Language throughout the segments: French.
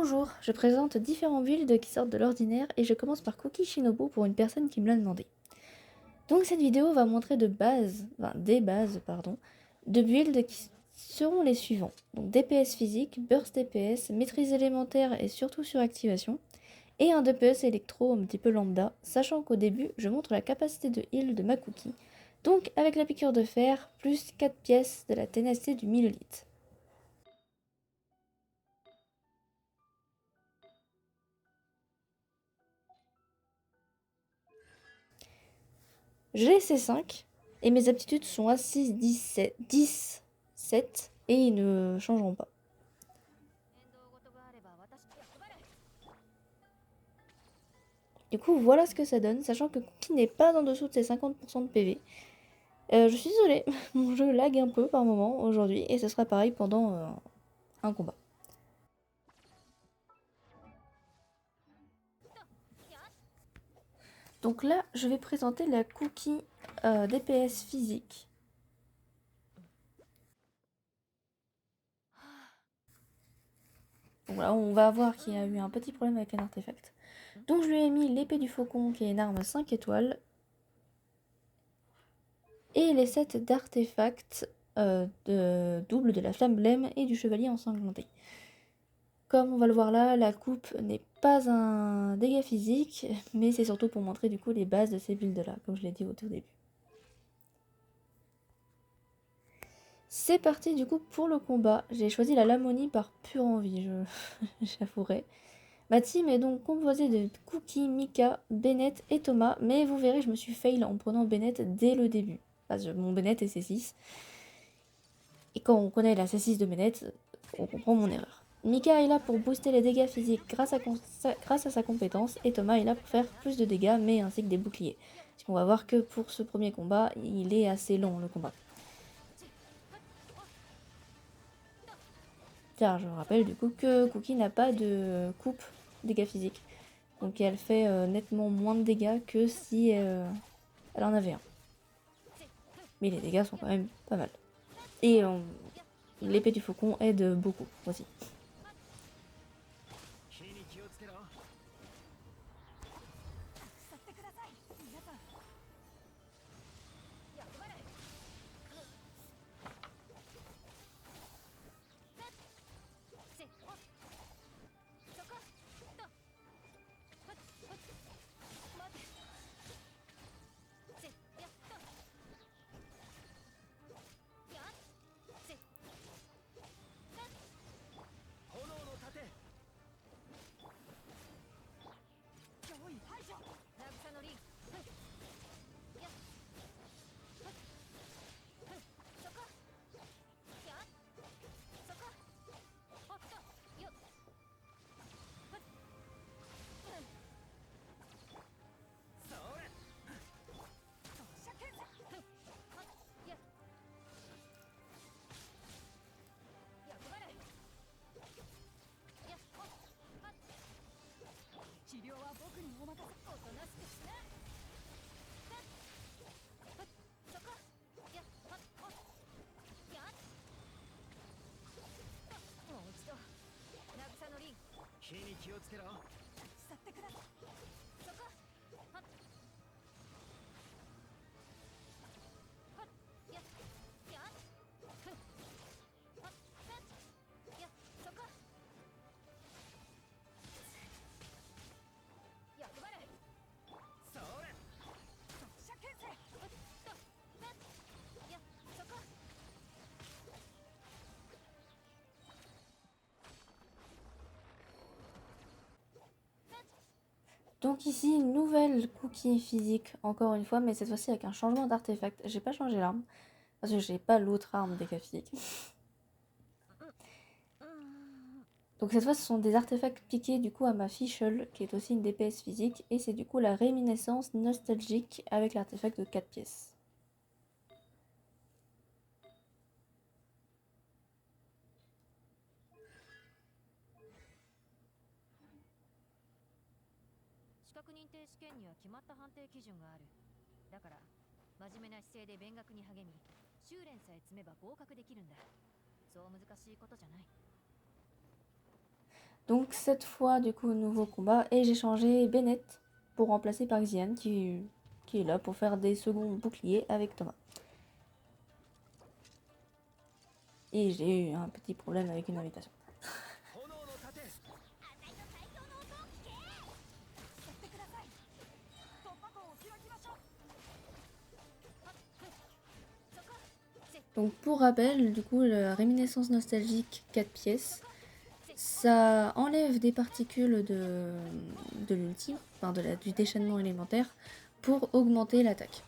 Bonjour, je présente différents builds qui sortent de l'ordinaire et je commence par Cookie Shinobu pour une personne qui me l'a demandé. Donc cette vidéo va montrer des bases, de builds qui seront les suivants. Donc DPS physique, burst DPS, maîtrise élémentaire et surtout suractivation, et un DPS électro un petit peu lambda, sachant qu'au début je montre la capacité de heal de ma Cookie, donc avec la piqûre de fer, plus 4 pièces de la ténacité du millelite. J'ai C5 et mes aptitudes sont à 6, 17, 10, 7 et ils ne changeront pas. Du coup, voilà ce que ça donne, sachant que Cookie n'est pas en dessous de ses 50% de PV. Je suis désolée, mon jeu lag un peu par moment aujourd'hui et ce sera pareil pendant un combat. Donc là, je vais présenter la Cookie DPS physique. Donc là, on va voir qu'il y a eu un petit problème avec un artefact. Donc je lui ai mis l'épée du faucon qui est une arme 5 étoiles. Et les sets d'artefacts double de la flamme blême et du chevalier ensanglanté. Comme on va le voir là, la coupe n'est pas un dégât physique, mais c'est surtout pour montrer du coup les bases de ces builds là, comme je l'ai dit au tout début. C'est parti du coup pour le combat. J'ai choisi la Lamonie par pure envie, j'avouerai. Ma team est donc composée de Cookie, Mika, Bennett et Thomas, mais vous verrez, je me suis fail en prenant Bennett dès le début. Mon Bennett est C6. Et quand on connaît la C6 de Bennett, on comprend mon erreur. Mika est là pour booster les dégâts physiques grâce à sa compétence, et Thomas est là pour faire plus de dégâts, mais ainsi que des boucliers. On va voir que pour ce premier combat, il est assez long le combat. Car je vous rappelle du coup que Cookie n'a pas de coupe dégâts physiques. Donc elle fait nettement moins de dégâts que si elle en avait un. Mais les dégâts sont quand même pas mal. Et l'épée du faucon aide beaucoup aussi. Donc ici, une nouvelle cookie physique, encore une fois, mais cette fois-ci avec un changement d'artefact. J'ai pas changé l'arme, parce que j'ai pas l'autre arme dégâts physiques. Donc cette fois, ce sont des artefacts piqués du coup à ma Fischl, qui est aussi une DPS physique, et c'est du coup la réminiscence nostalgique avec l'artefact de 4 pièces. Donc cette fois, du coup, nouveau combat. Et j'ai changé Bennett pour remplacer par Xian qui est là pour faire des seconds boucliers avec Thomas. Et j'ai eu un petit problème avec une invitation. Donc pour rappel, du coup, la réminiscence nostalgique 4 pièces, ça enlève des particules de l'ulti, enfin du déchaînement élémentaire, pour augmenter l'attaque.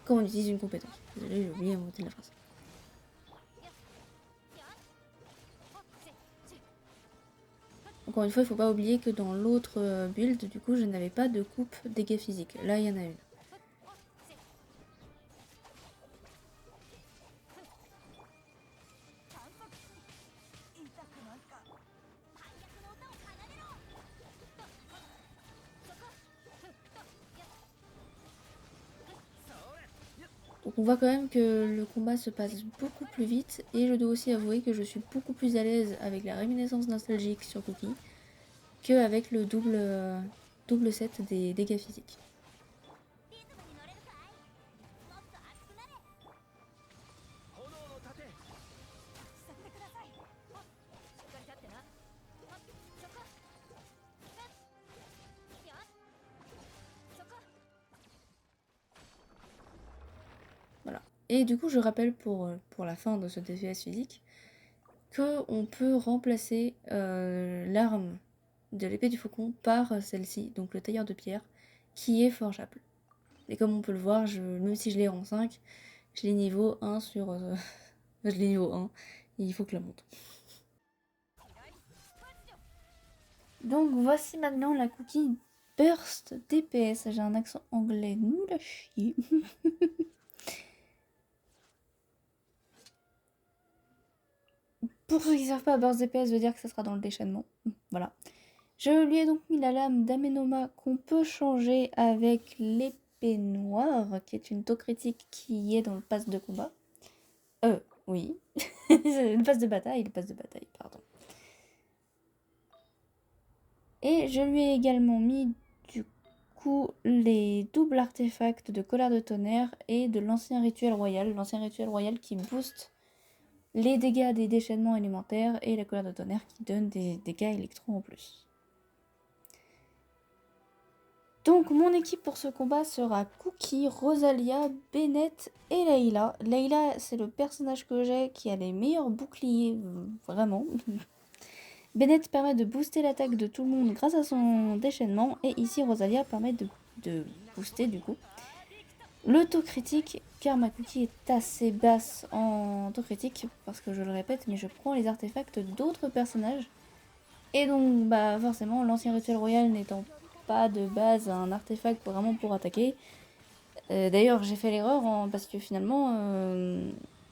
Quand on utilise une compétence. Désolé, j'ai oublié un mot de la phrase. Encore une fois, il ne faut pas oublier que dans l'autre build, du coup, je n'avais pas de coupe dégâts physiques. Là, il y en a une. Donc on voit quand même que le combat se passe beaucoup plus vite et je dois aussi avouer que je suis beaucoup plus à l'aise avec la réminiscence nostalgique sur Cookie qu'avec le double set des dégâts physiques. Voilà. Et du coup je rappelle pour la fin de ce DPS physique qu'on peut remplacer l'arme de l'épée du faucon par celle-ci, donc le tailleur de pierre, qui est forgeable. Et comme on peut le voir, même si je l'ai en 5, je l'ai niveau 1 sur... je l'ai niveau 1, et il faut que je la monte. Donc voici maintenant la cookie Burst DPS. J'ai un accent anglais nul à chier. Pour ceux qui ne savent pas, Burst DPS veut dire que ça sera dans le déchaînement. Voilà. Je lui ai donc mis la lame d'Amenoma qu'on peut changer avec l'épée noire, qui est une taux critique qui est dans le pass de combat. Oui. Le pass de bataille, pardon. Et je lui ai également mis du coup les doubles artefacts de colère de tonnerre et de l'ancien rituel royal. L'ancien rituel royal qui booste les dégâts des déchaînements élémentaires et la colère de tonnerre qui donne des dégâts électro en plus. Donc mon équipe pour ce combat sera Cookie, Rosalia, Bennett et Layla. Layla, c'est le personnage que j'ai qui a les meilleurs boucliers, vraiment. Bennett permet de booster l'attaque de tout le monde grâce à son déchaînement. Et ici, Rosalia permet de booster du coup le taux critique, car ma Cookie est assez basse en taux critique, parce que je le répète, mais je prends les artefacts d'autres personnages. Et donc, bah forcément, l'ancien rituel royal n'étant pas de base un artefact vraiment pour attaquer. D'ailleurs, j'ai fait l'erreur parce que finalement,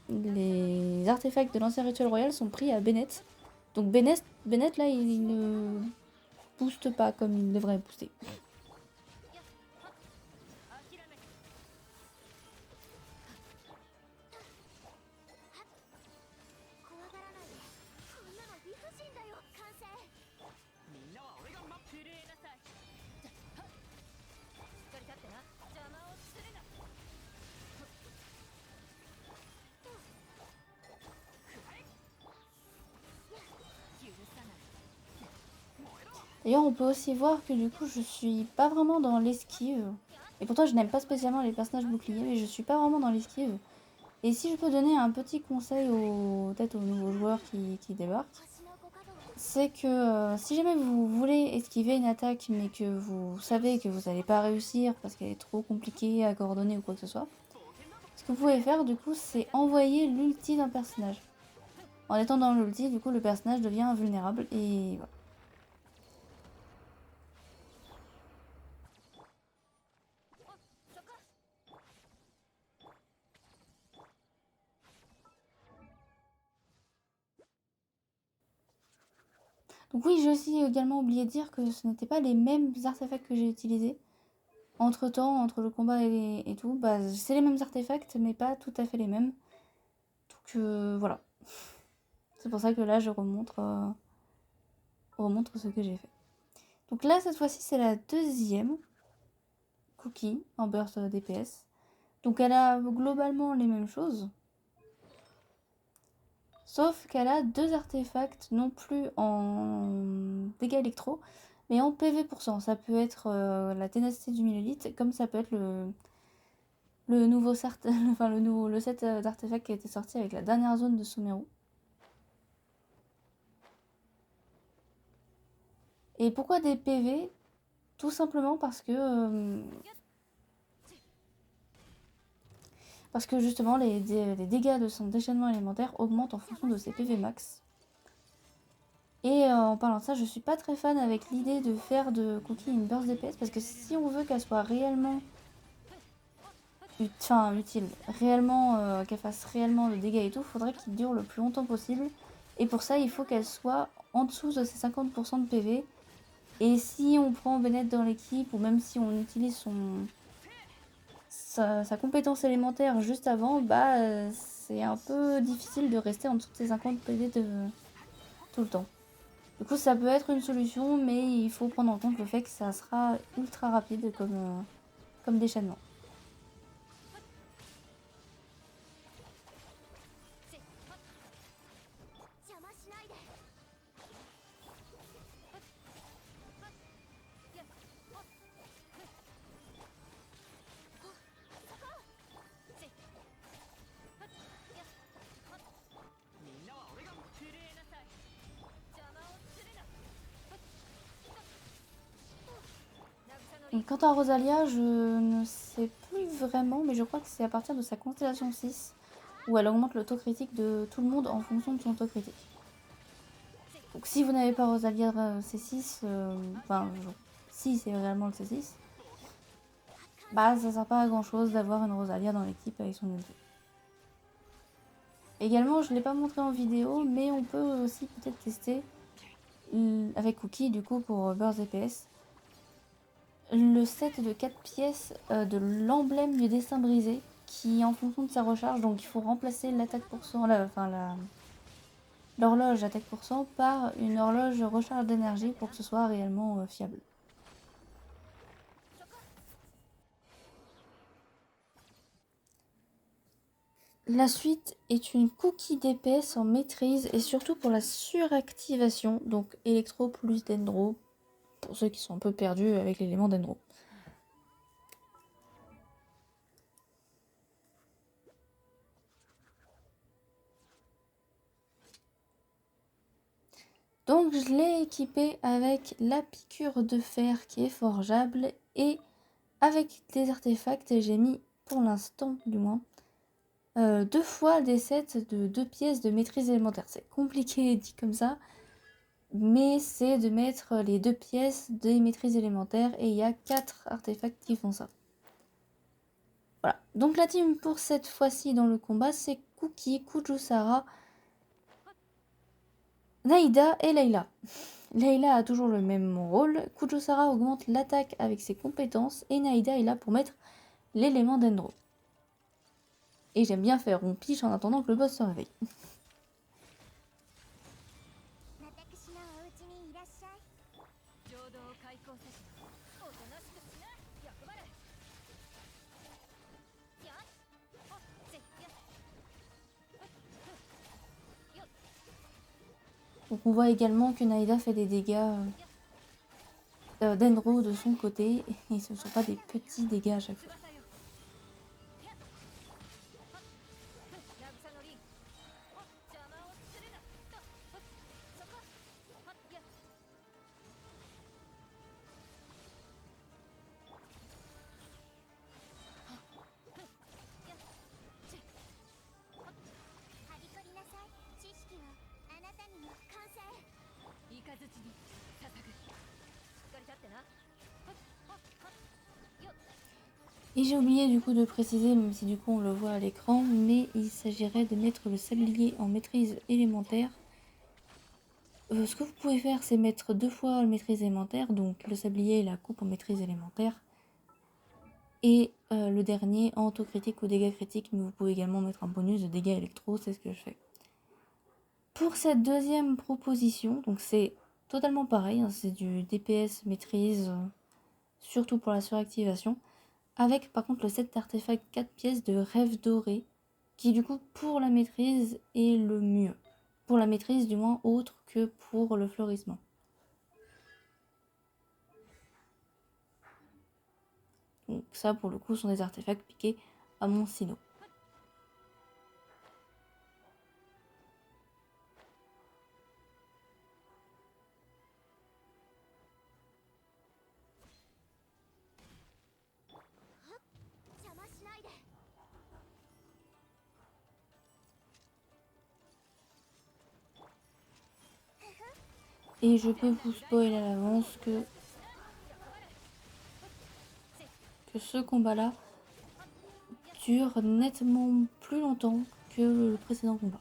les artefacts de l'ancien rituel royal sont pris à Bennett. Donc Bennett là, il ne booste pas comme il devrait booster. D'ailleurs, on peut aussi voir que du coup, je suis pas vraiment dans l'esquive. Et pourtant, je n'aime pas spécialement les personnages boucliers, mais je suis pas vraiment dans l'esquive. Et si je peux donner un petit conseil peut-être aux nouveaux joueurs qui débarquent, c'est que si jamais vous voulez esquiver une attaque, mais que vous savez que vous n'allez pas réussir parce qu'elle est trop compliquée à coordonner ou quoi que ce soit, ce que vous pouvez faire du coup, c'est envoyer l'ulti d'un personnage. En étant dans l'ulti, du coup, le personnage devient invulnérable et voilà. Donc oui, j'ai aussi également oublié de dire que ce n'étaient pas les mêmes artefacts que j'ai utilisés. Entre temps, entre le combat et tout, bah, c'est les mêmes artefacts, mais pas tout à fait les mêmes. Donc voilà. C'est pour ça que là, je remontre ce que j'ai fait. Donc là, cette fois-ci, c'est la deuxième Cookie en burst DPS. Donc elle a globalement les mêmes choses. Sauf qu'elle a 2 artefacts, non plus en dégâts électro, mais en PV%. Ça peut être la ténacité du millélite, comme ça peut être le nouveau enfin le set d'artefacts qui a été sorti avec la dernière zone de Sumeru. Et pourquoi des PV? Tout simplement parce que justement les dégâts de son déchaînement élémentaire augmentent en fonction de ses PV max. Et en parlant de ça, je suis pas très fan avec l'idée de faire de Cookie une burst DPS parce que si on veut qu'elle soit réellement utile, réellement qu'elle fasse réellement de dégâts et tout, faudrait qu'il dure le plus longtemps possible. Et pour ça, il faut qu'elle soit en dessous de ses 50% de PV. Et si on prend Bennett dans l'équipe, ou même si on utilise sa compétence élémentaire juste avant, bah c'est un peu difficile de rester en dessous de ses 50 PV tout le temps. Du coup, ça peut être une solution, mais il faut prendre en compte le fait que ça sera ultra rapide comme déchaînement. Et quant à Rosalia, je ne sais plus vraiment, mais je crois que c'est à partir de sa constellation 6 où elle augmente le taux critique de tout le monde en fonction de son taux critique. Donc si vous n'avez pas Rosalia C6, si c'est réellement le C6, bah ça sert pas à grand chose d'avoir une Rosalia dans l'équipe avec son ulti. Également, je ne l'ai pas montré en vidéo, mais on peut aussi peut-être tester avec Cookie du coup pour Burst DPS. Le set de 4 pièces de l'emblème du destin brisé qui en fonction de sa recharge, donc il faut remplacer l'attaque %, l'horloge attaque % par une horloge recharge d'énergie pour que ce soit réellement fiable. La suite est une Cookie DPS en maîtrise et surtout pour la suractivation, donc électro plus dendro, pour ceux qui sont un peu perdus avec l'élément dendro. Donc je l'ai équipé avec la piqûre de fer qui est forgeable et avec des artefacts. J'ai mis pour l'instant du moins 2 fois des sets de 2 pièces de maîtrise élémentaire. C'est compliqué dit comme ça, mais c'est de mettre les 2 pièces des maîtrises élémentaires et il y a 4 artefacts qui font ça. Voilà, donc la team pour cette fois-ci dans le combat c'est Cookie, Kujusara, Naïda et Layla. Layla a toujours le même rôle, Kujusara augmente l'attaque avec ses compétences et Naïda est là pour mettre l'élément dendro. Et j'aime bien faire rompiche en attendant que le boss se réveille. Donc on voit également que Naïda fait des dégâts dendro de son côté et ce ne sont pas des petits dégâts à chaque fois. Et j'ai oublié du coup de préciser, même si du coup on le voit à l'écran, mais il s'agirait de mettre le sablier en maîtrise élémentaire. Ce que vous pouvez faire, c'est mettre 2 fois le maîtrise élémentaire, donc le sablier et la coupe en maîtrise élémentaire. Et le dernier en auto-critique ou dégâts critiques, mais vous pouvez également mettre un bonus de dégâts électro, c'est ce que je fais. Pour cette deuxième proposition, donc c'est totalement pareil, hein, c'est du DPS maîtrise, surtout pour la suractivation, avec par contre le set d'artefacts 4 pièces de rêve doré, qui du coup pour la maîtrise est le mieux. Pour la maîtrise du moins autre que pour le fleurissement. Donc ça pour le coup sont des artefacts piqués à mon sino. Et je peux vous spoiler à l'avance que ce combat-là dure nettement plus longtemps que le précédent combat.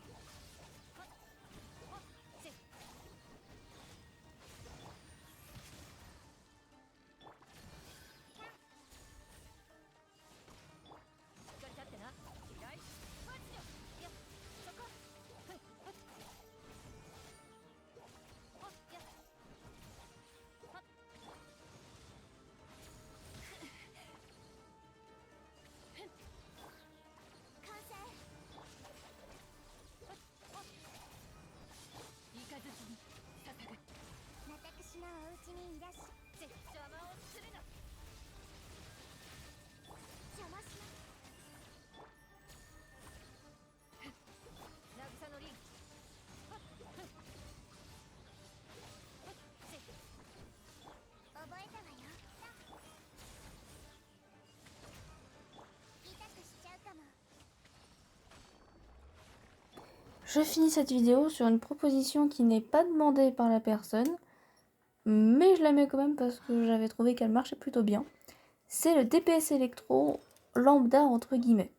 Je finis cette vidéo sur une proposition qui n'est pas demandée par la personne, mais je la mets quand même parce que j'avais trouvé qu'elle marchait plutôt bien. C'est le DPS électro lambda entre guillemets.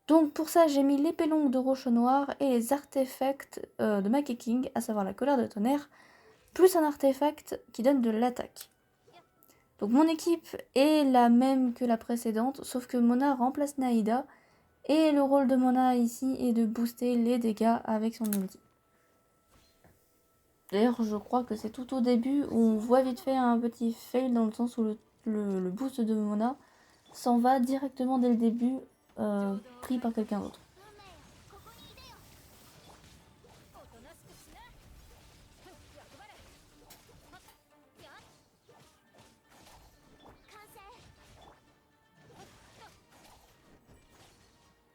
Donc pour ça j'ai mis l'épée longue de Roche Noire et les artefacts de Mackey King, à savoir la colère de tonnerre, plus un artefact qui donne de l'attaque. Donc mon équipe est la même que la précédente, sauf que Mona remplace Naïda. Et le rôle de Mona ici est de booster les dégâts avec son ulti. D'ailleurs, je crois que c'est tout au début où on voit vite fait un petit fail dans le sens où le boost de Mona s'en va directement dès le début, pris par quelqu'un d'autre.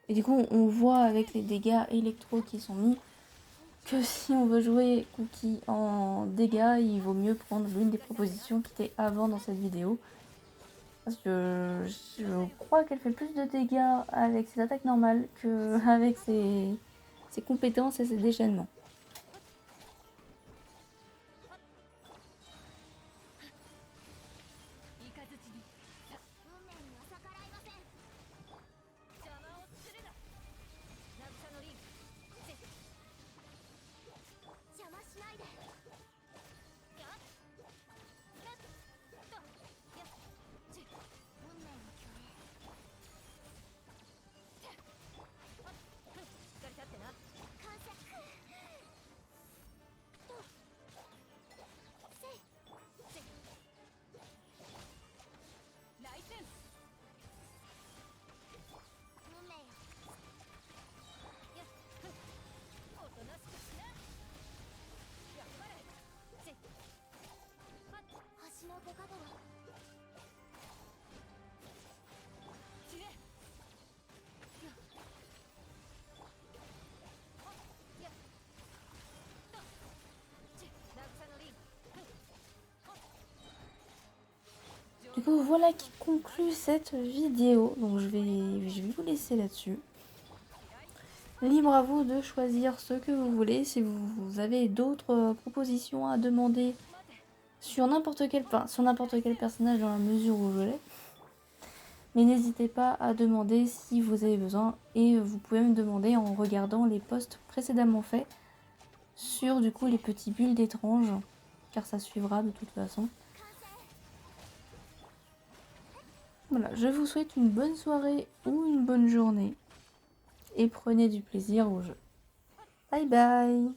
Et du coup, on voit avec les dégâts électro qui sont mis que si on veut jouer Cookie en dégâts, il vaut mieux prendre l'une des propositions qui était avant dans cette vidéo. Parce que je crois qu'elle fait plus de dégâts avec ses attaques normales qu'avec ses compétences et ses déchaînements. Du coup, voilà qui conclut cette vidéo. Donc je vais vous laisser là-dessus. Libre à vous de choisir ce que vous voulez. Si vous avez d'autres propositions à demander sur n'importe quel personnage dans la mesure où je l'ai. Mais n'hésitez pas à demander si vous avez besoin. Et vous pouvez me demander en regardant les posts précédemment faits sur du coup les petits bulles d'étranges. Car ça suivra de toute façon. Voilà, je vous souhaite une bonne soirée ou une bonne journée et prenez du plaisir au jeu. Bye bye!